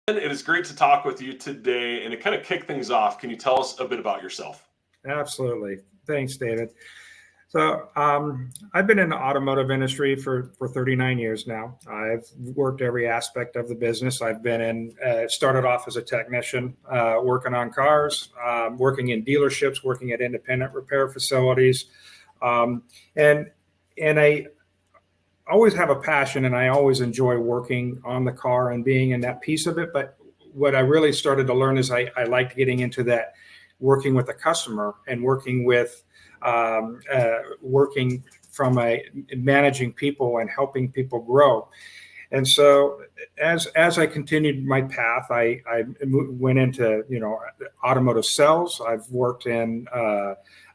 It is great to talk with you today. And to kind of kick things off, can you tell us a bit about yourself? Absolutely. Thanks, David. I've been in the automotive industry for 39 years now. I've worked every aspect of the business. I've been started off as a technician, working on cars, working in dealerships, working at independent repair facilities. Um, and, and I always have a passion and I always enjoy working on the car and being in that piece of it. But what I really started to learn is I liked getting into that, working with a customer and working from a managing people and helping people grow. And so as I continued my path, I went into automotive sales. I've worked in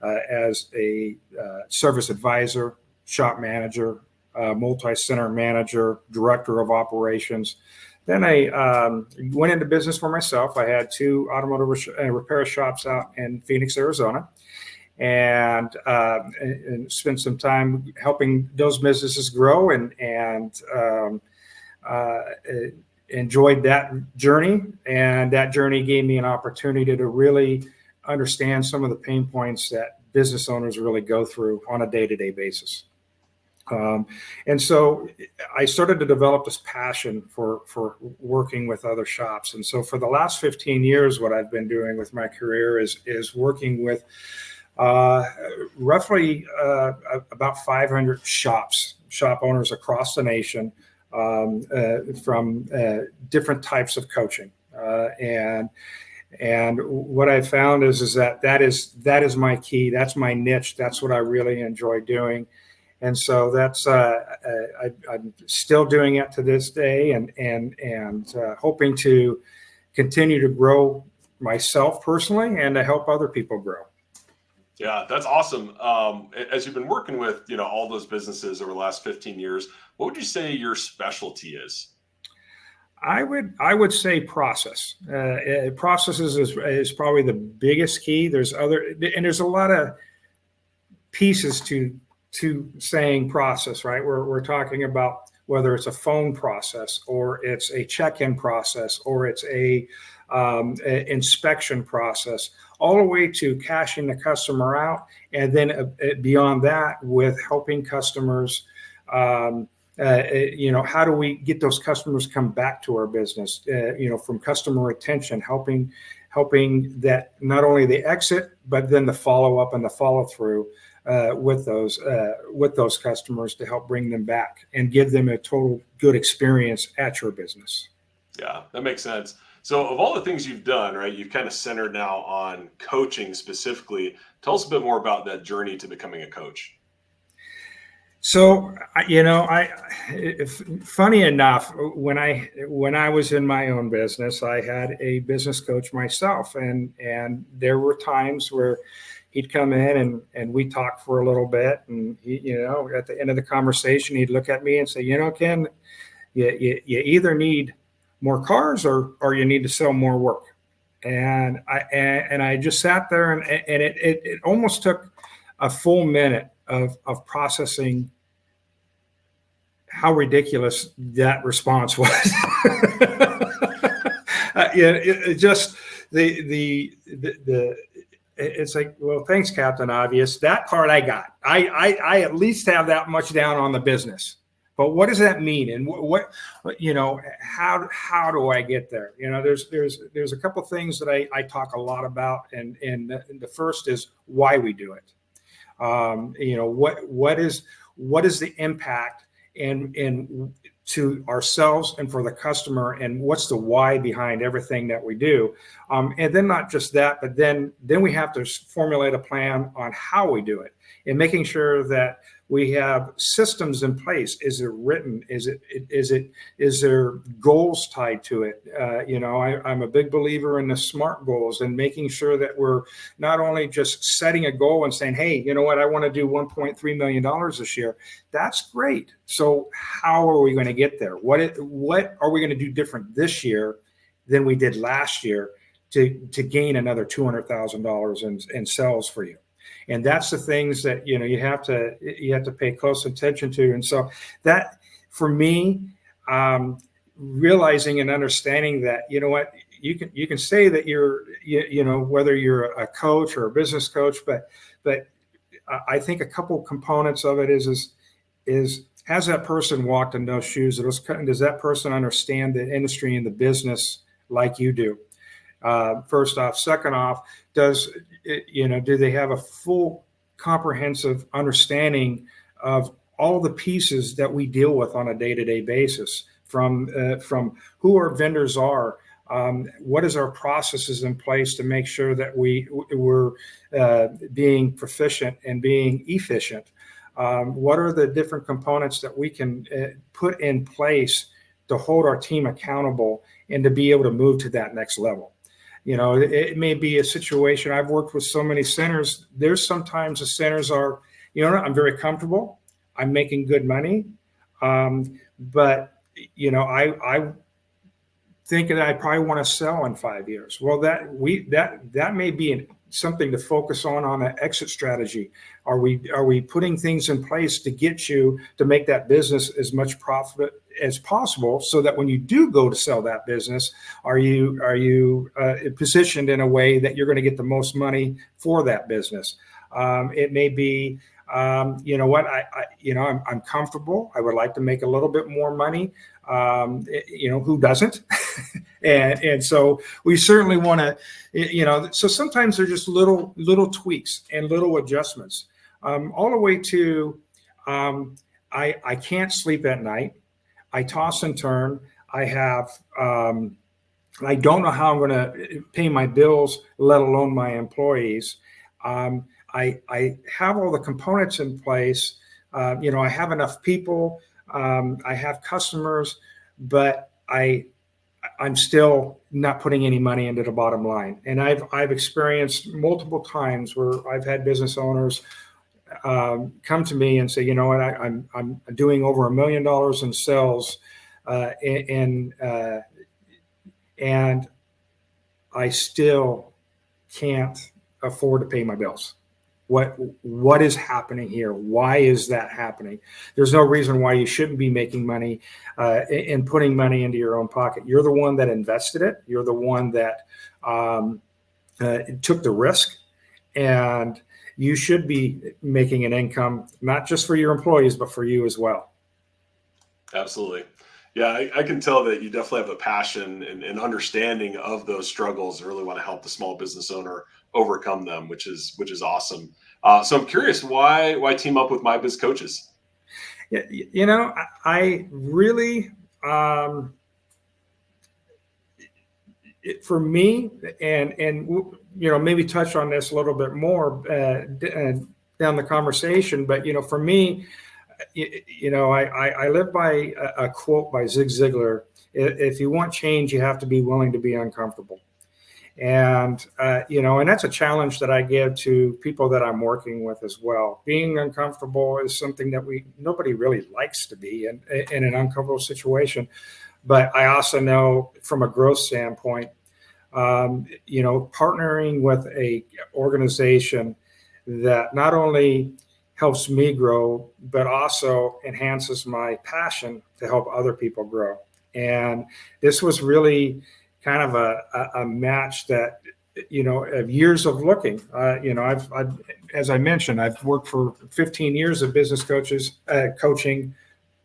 as a service advisor, shop manager, multi-center manager, director of operations. Then I went into business for myself. I had two automotive repair shops out in Phoenix, Arizona, and spent some time helping those businesses grow and enjoyed that journey. And that journey gave me an opportunity to really understand some of the pain points that business owners really go through on a day-to-day basis. And so I started to develop this passion for working with other shops. And so for the last 15 years, what I've been doing with my career is working with roughly about 500 shop owners across the nation, from different types of coaching. And what I found is that is my key. That's my niche. That's what I really enjoy doing. And so that's I'm still doing it to this day, and hoping to continue to grow myself personally and to help other people grow. Yeah, that's awesome. As you've been working with, all those businesses over the last 15 years, what would you say your specialty is? I would say process. Processes is probably the biggest key. There's a lot of pieces to saying process, right? We're talking about whether it's a phone process or it's a check-in process or it's a inspection process, all the way to cashing the customer out, and then beyond that with helping customers. How do we get those customers come back to our business? From customer retention, helping that not only the exit, but then the follow up and the follow through with those customers to help bring them back and give them a total good experience at your business. Yeah, that makes sense. So, of all the things you've done, right, you've kind of centered now on coaching specifically. Tell us a bit more about that journey to becoming a coach. So, funny enough, when I was in my own business, I had a business coach myself, and there were times where he'd come in and we talked for a little bit, and at the end of the conversation, he'd look at me and say, Ken, you either need more cars or you need to sell more work. And I just sat there and it almost took a full minute of processing how ridiculous that response was. It just the it's like, well, thanks, Captain Obvious. That part I got. I at least have that much down on the business. But what does that mean? And what how do I get there? There's a couple of things that I talk a lot about, and the first is why we do it. What is the impact and to ourselves and for the customer, and what's the why behind everything that we do, and then not just that, but then we have to formulate a plan on how we do it, and making sure that we have systems in place. Is it written? Is there goals tied to it? I'm a big believer in the SMART goals and making sure that we're not only just setting a goal and saying, hey, you know what, I want to do $1.3 million this year. That's great. So how are we going to get there? What are we going to do different this year than we did last year to gain another $200,000 in sales for you? And that's the things that you have to pay close attention to. And so that, for me, realizing and understanding that, you know what, you can say that whether you're a coach or a business coach, but I think a couple components of it is has that person walked in those shoes? Does that person understand the industry and the business like you do? First off. Second off, do they have a full comprehensive understanding of all the pieces that we deal with on a day-to-day basis, from who our vendors are, what is our processes in place to make sure that we're being proficient and being efficient. What are the different components that we can put in place to hold our team accountable and to be able to move to that next level? It may be a situation. I've worked with so many centers. There's sometimes the centers are, I'm very comfortable. I'm making good money. But, I think that I probably want to sell in 5 years. Well, that may be something to focus on an exit strategy. Are we putting things in place to get you to make that business as much profit as possible, so that when you do go to sell that business, are you positioned in a way that you're going to get the most money for that business? It may be, I'm comfortable. I would like to make a little bit more money. Who doesn't? and so we certainly want to, so sometimes they're just little tweaks and little adjustments, all the way to, I can't sleep at night. I toss and turn. I don't know how I'm going to pay my bills, let alone my employees. I have all the components in place. I have enough people. I have customers, but I'm still not putting any money into the bottom line. And I've experienced multiple times where I've had business owners come to me and say, you know what, I'm doing over $1 million in sales, and I still can't afford to pay my bills. What is happening here? Why is that happening? There's no reason why you shouldn't be making money and putting money into your own pocket. You're the one that invested it. You're the one that took the risk, and you should be making an income, not just for your employees, but for you as well. Absolutely. Yeah, I can tell that you definitely have a passion and understanding of those struggles and really want to help the small business owner overcome them, which is awesome. So I'm curious, why team up with MyBiz Coaches? Yeah, I really, for me, and maybe touch on this a little bit more down the conversation, but for me, I live by a quote by Zig Ziglar: "If you want change, you have to be willing to be uncomfortable." And and that's a challenge that I give to people that I'm working with as well. Being uncomfortable is something that nobody really likes to be in an uncomfortable situation. But I also know from a growth standpoint, partnering with a organization that not only helps me grow, but also enhances my passion to help other people grow. And this was really kind of a match that, of years of looking. I've as I mentioned, I've worked for 15 years of business coaching,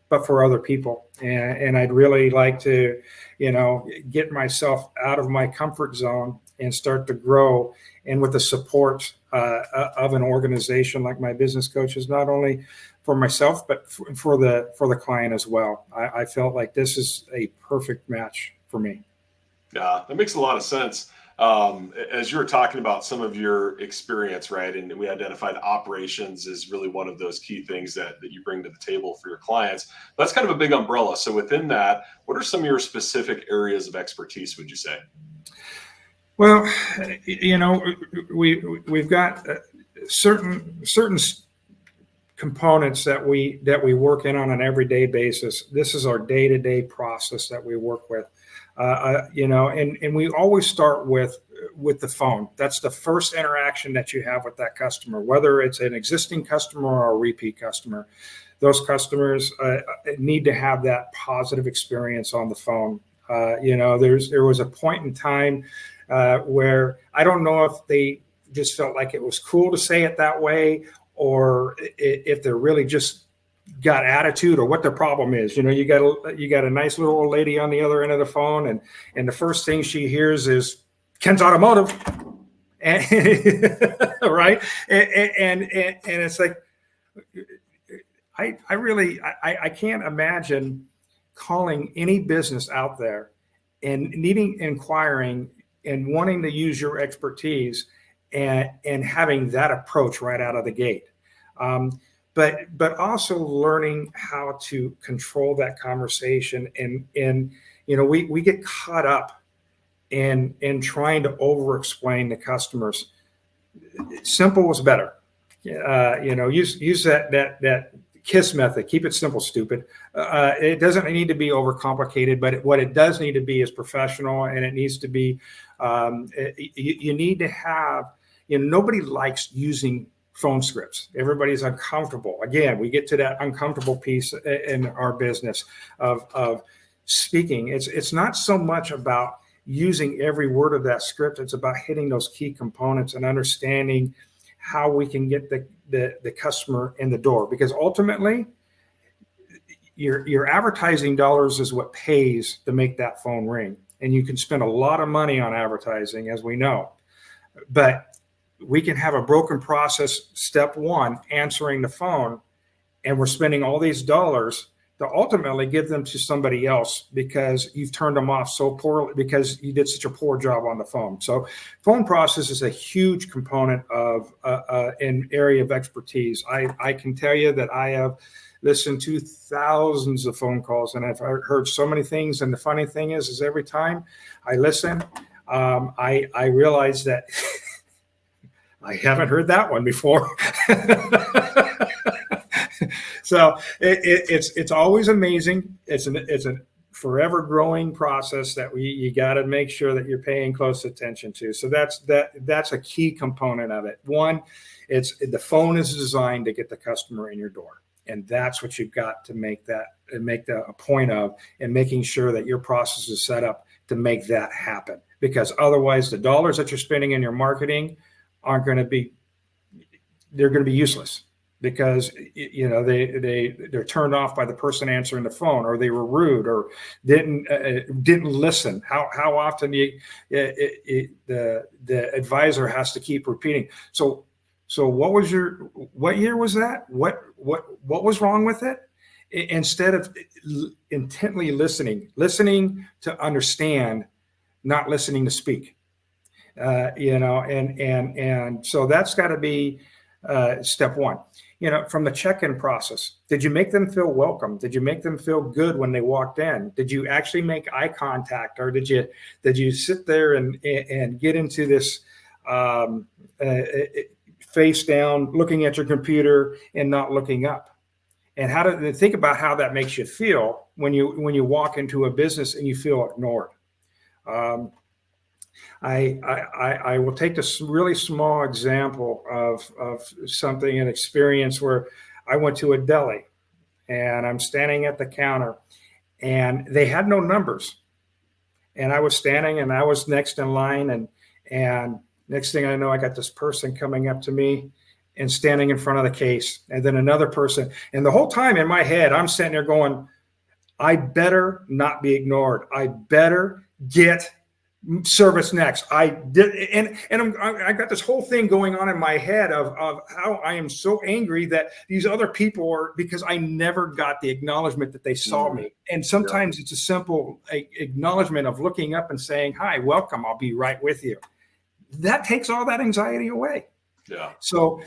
but for other people. And I'd really like to, get myself out of my comfort zone and start to grow. And with the support of an organization like MyBiz Coaches, not only for myself, but for the client as well. I felt like this is a perfect match for me. Yeah, that makes a lot of sense. As you were talking about some of your experience, right, and we identified operations as really one of those key things that you bring to the table for your clients. That's kind of a big umbrella. So within that, what are some of your specific areas of expertise, would you say? Well, we've got certain components that we work in on an everyday basis. This is our day-to-day process that we work with. And we always start with the phone. That's the first interaction that you have with that customer, whether it's an existing customer or a repeat customer. those customers need to have that positive experience on the phone. There was a point in time where I don't know if they just felt like it was cool to say it that way, or if they're really just got attitude, or what the problem is. You got a nice little old lady on the other end of the phone, and the first thing she hears is Ken's Automotive, and, right? And it's like, I can't imagine calling any business out there and inquiring and wanting to use your expertise and having that approach right out of the gate. But also learning how to control that conversation. And we get caught up in trying to over-explain to customers. Simple was better. Use that KISS method. Keep it simple, stupid. It doesn't need to be overcomplicated, but what it does need to be is professional, and it needs to be. You need to have. Nobody likes using phone scripts. Everybody's uncomfortable. Again, we get to that uncomfortable piece in our business of speaking. It's not so much about using every word of that script. It's about hitting those key components and understanding how we can get the customer in the door, because ultimately your advertising dollars is what pays to make that phone ring. And you can spend a lot of money on advertising, as we know, but we can have a broken process. Step one, answering the phone, and we're spending all these dollars to ultimately give them to somebody else because you've turned them off so poorly because you did such a poor job on the phone. So phone process is a huge component of an area of expertise. I can tell you that I have listened to thousands of phone calls, and I've heard so many things. And the funny thing is every time I listen, I realize that I haven't heard that one before. So it's always amazing. It's a forever growing process that you got to make sure that you're paying close attention to. So that's a key component of it. One, it's the phone is designed to get the customer in your door, and that's what you've got to make a point of, and making sure that your process is set up to make that happen. Because otherwise, the dollars that you're spending in your marketing they're going to be useless, because they're turned off by the person answering the phone, or they were rude, or didn't listen. How often the advisor has to keep repeating. So what year was that? What was wrong with it? Instead of intently listening to understand, not listening to speak. And so that's got to be step one. From the check-in process, did you make them feel welcome? Did you make them feel good when they walked in? Did you actually make eye contact, or did you sit there and get into this face down, looking at your computer and not looking up? And think about how that makes you feel when you walk into a business and you feel ignored. I will take this really small example of something, an experience where I went to a deli, and I'm standing at the counter, and they had no numbers, and I was standing, and I was next in line, and next thing I know, I got this person coming up to me and standing in front of the case, and then another person, and the whole time in my head, I'm sitting there going, I better not be ignored. I better get service next. I did, and I got this whole thing going on in my head of how I am so angry that these other people are, because I never got the acknowledgement that they saw me. And sometimes it's a simple acknowledgement of looking up and saying, "Hi, welcome. I'll be right with you." That takes all that anxiety away. Yeah. So,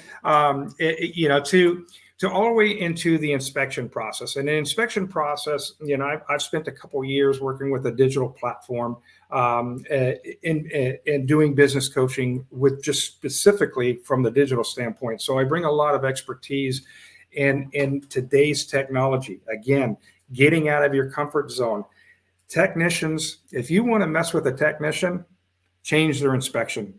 to all the way into the inspection process. And the inspection process, I've spent a couple of years working with a digital platform in doing business coaching with just specifically from the digital standpoint. So I bring a lot of expertise in today's technology. Again, getting out of your comfort zone. Technicians, if you want to mess with a technician, change their inspection.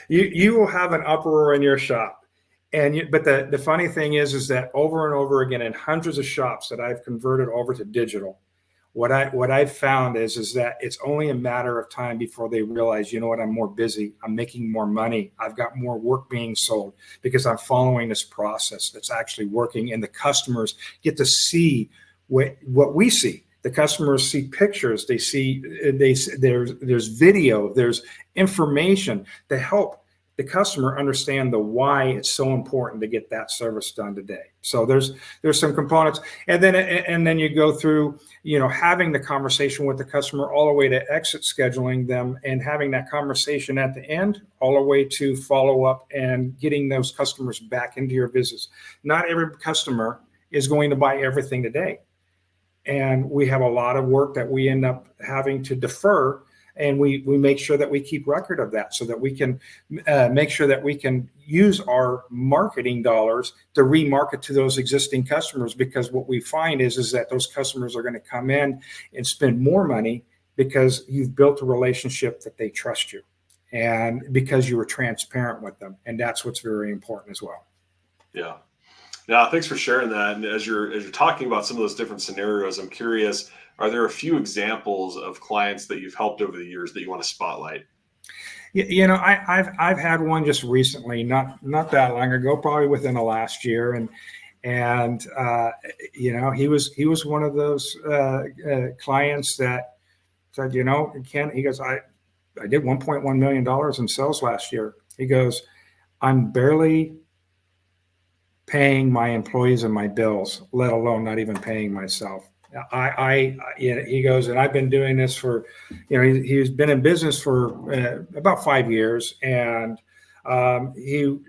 You will have an uproar in your shop. But the funny thing is that over and over again in hundreds of shops that I've converted over to digital, what I've found is that it's only a matter of time before they realize, you know what, I'm more busy, I'm making more money, I've got more work being sold because I'm following this process that's actually working, and the customers get to see what we see. The customers see pictures, there's video, there's information to help the customer understand the why it's so important to get that service done today. So there's some components, and then you go through, having the conversation with the customer all the way to exit scheduling them and having that conversation at the end, all the way to follow up and getting those customers back into your business. Not every customer is going to buy everything today. And we have a lot of work that we end up having to defer, and we make sure that we keep record of that so that we can make sure that we can use our marketing dollars to remarket to those existing customers, because what we find is that those customers are going to come in and spend more money because you've built a relationship that they trust you, and because you were transparent with them. And that's what's very important as well. Yeah. Yeah, thanks for sharing that. And as you're talking about some of those different scenarios, I'm curious, are there a few examples of clients that you've helped over the years that you want to spotlight? I've had one just recently, not that long ago, probably within the last year, and he was one of those clients that said, Ken, he goes, I did $1.1 million in sales last year. He goes, I'm barely paying my employees and my bills, let alone not even paying myself. He goes, and I've been doing this for, he's been in business for about 5 years, and he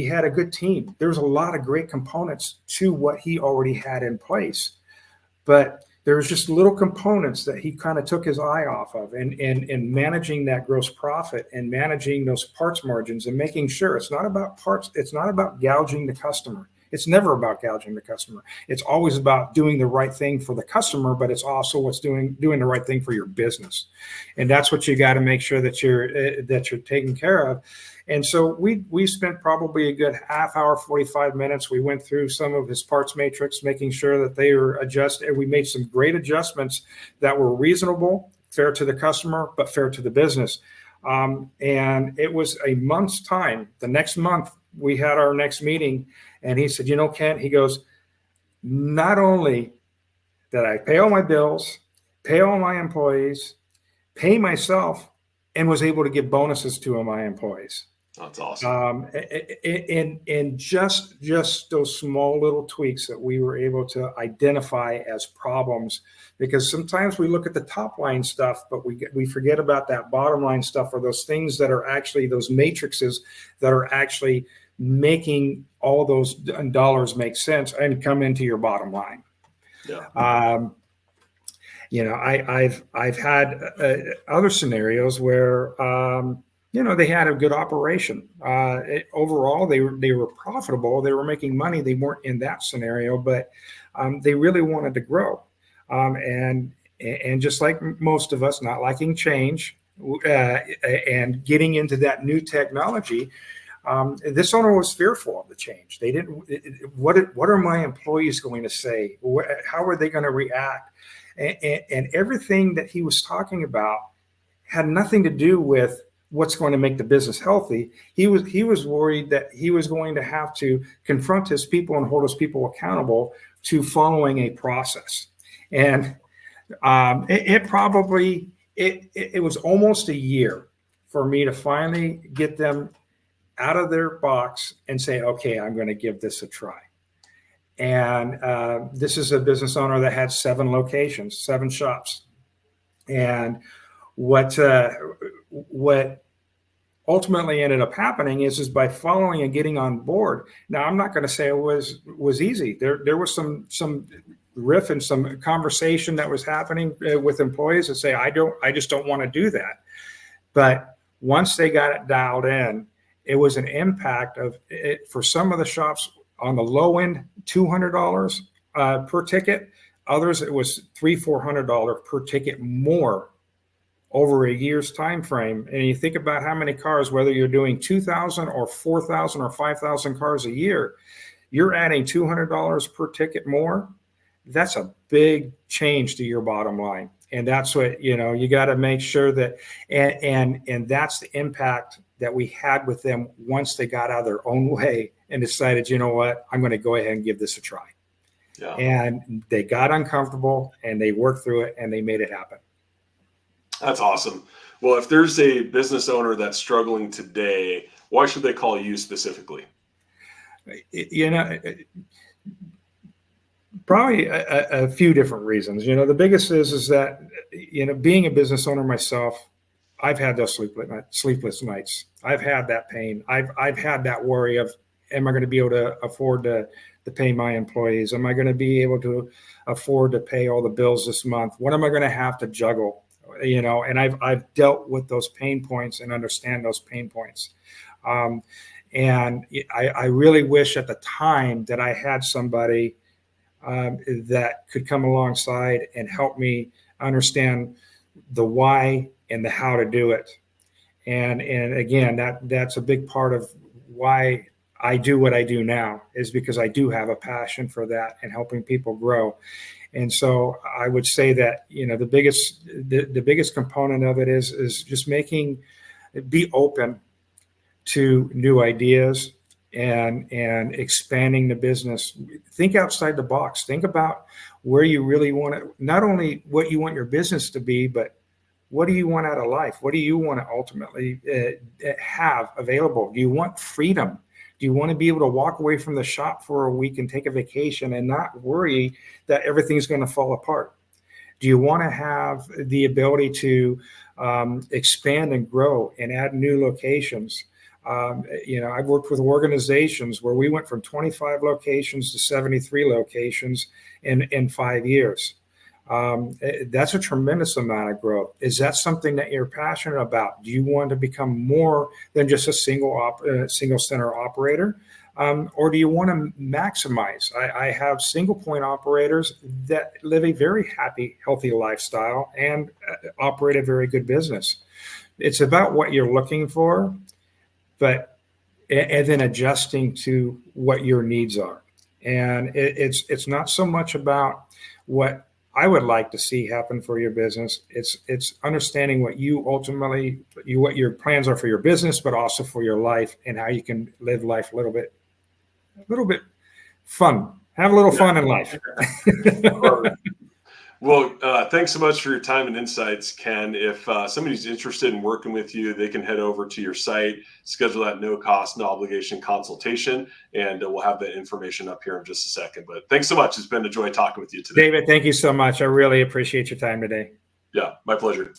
had a good team. There's a lot of great components to what he already had in place, but there was just little components that he kind of took his eye off of, and managing that gross profit and managing those parts margins and making sure it's not about parts. It's not about gouging the customer. It's never about gouging the customer. It's always about doing the right thing for the customer, but it's also what's doing the right thing for your business. And that's what you got to make sure that you're taking care of. And so we spent probably a good half hour, 45 minutes. We went through some of his parts matrix, making sure that they were adjusted. We made some great adjustments that were reasonable, fair to the customer, but fair to the business. And it was a month's time. The next month, we had our next meeting, and he said, Kent, he goes, not only did I pay all my bills, pay all my employees, pay myself, and was able to give bonuses to my employees. That's awesome. And just those small little tweaks that we were able to identify as problems, because sometimes we look at the top line stuff, but we forget about that bottom line stuff, or those things that are actually those matrices that are actually making all those dollars make sense and come into your bottom line. Yeah. I've had other scenarios where they had a good operation. Overall, they were profitable. They were making money. They weren't in that scenario, but they really wanted to grow. And just like most of us, not liking change and getting into that new technology, this owner was fearful of the change. They didn't. What are my employees going to say? How are they going to react? And everything that he was talking about had nothing to do with what's going to make the business healthy. He was worried that he was going to have to confront his people and hold his people accountable to following a process. And it was almost a year for me to finally get them out of their box and say, okay, I'm going to give this a try. And this is a business owner that had 7 locations, 7 shops. And what ultimately ended up happening is by following and getting on board. Now, I'm not going to say it was easy. There was some riff and some conversation that was happening with employees that say, I just don't want to do that. But once they got it dialed in, it was an impact of it for some of the shops on the low end, $200 per ticket. Others, it was $300-400 per ticket more over a year's time frame, and you think about how many cars, whether you're doing 2,000 or 4,000 or 5,000 cars a year, you're adding $200 per ticket more. That's a big change to your bottom line. And that's what, you got to make sure that, and that's the impact that we had with them once they got out of their own way and decided, you know what, I'm going to go ahead and give this a try. Yeah. And they got uncomfortable and they worked through it and they made it happen. That's awesome. Well, if there's a business owner that's struggling today, why should they call you specifically? Probably a few different reasons. The biggest is that, being a business owner myself, I've had those sleepless nights. I've had that pain. I've had that worry of, am I going to be able to afford to pay my employees? Am I going to be able to afford to pay all the bills this month? What am I going to have to juggle? And I've dealt with those pain points and understand those pain points. And I really wish at the time that I had somebody that could come alongside and help me understand the why and the how to do it. And again, that's a big part of why I do what I do now, is because I do have a passion for that and helping people grow. And so I would say that, the biggest component of it is just be open to new ideas and expanding the business. Think outside the box. Think about where you really want it, not only what you want your business to be, but what do you want out of life? What do you want to ultimately have available? Do you want freedom? Do you want to be able to walk away from the shop for a week and take a vacation and not worry that everything's going to fall apart? Do you want to have the ability to expand and grow and add new locations? I've worked with organizations where we went from 25 locations to 73 locations in 5 years. That's a tremendous amount of growth. Is that something that you're passionate about? Do you want to become more than just a single center operator? Or do you want to maximize? I have single point operators that live a very happy, healthy lifestyle and operate a very good business. It's about what you're looking for, and then adjusting to what your needs are. And it's not so much about what I would like to see happen for your business. It's understanding what your plans are for your business, but also for your life and how you can live life a little bit fun. Have a little fun in life. Well, thanks so much for your time and insights, Ken. If somebody's interested in working with you, they can head over to your site, schedule that no cost, no obligation consultation, and we'll have that information up here in just a second. But thanks so much. It's been a joy talking with you today. David, thank you so much. I really appreciate your time today. Yeah, my pleasure.